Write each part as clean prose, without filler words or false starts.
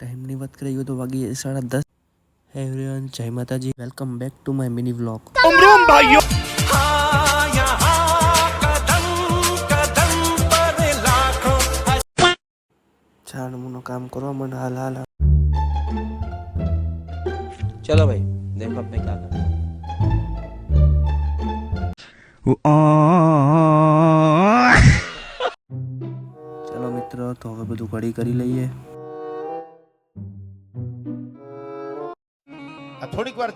ટાઈમની વાત કરીએ તો વાગી 10:30. હે એવરીવન, જય માતાજી, welcome back to my mini vlog. ભાઈઓ ચાર નંબરનું કામ કરવા મને હાલ હાલ. चलो भाई देखो अपने क्या करना है। ચાલો મિત્રો, તો હવે બધું ઘડી કરી લઈએ. થોડીક વાર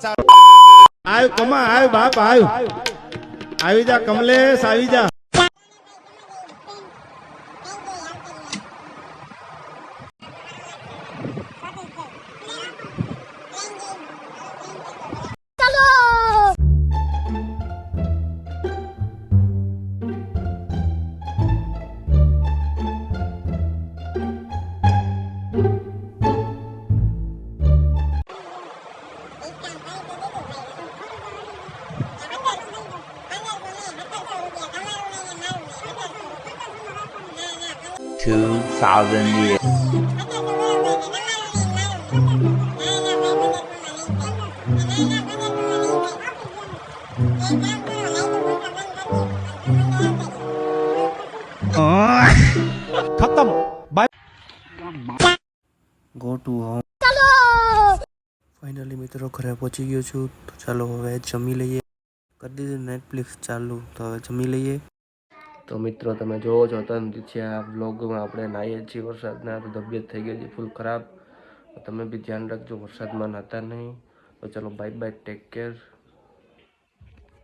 આવ કમા આવ બાપ આવ આવી જા કમલેશ આવી જા. ખતમ bye go to home. Finally મિત્રો ઘરે પહોંચી ગયો છું. તો ચાલો હવે જમી લઈએ. કરી દીધું નેટફ્લિક્સ ચાલુ, તો હવે જમી લઈએ. તો મિત્રો તમે જોવો છો છે આ વ્લોગમાં આપણે નાહીએ છીએ વરસાદના, તો તબિયત થઈ ગઈ છે ફૂલ ખરાબ. તમે બી ધ્યાન રાખજો, વરસાદમાં નાતા નહીં. તો ચાલો બાય બાય, ટેક કેર.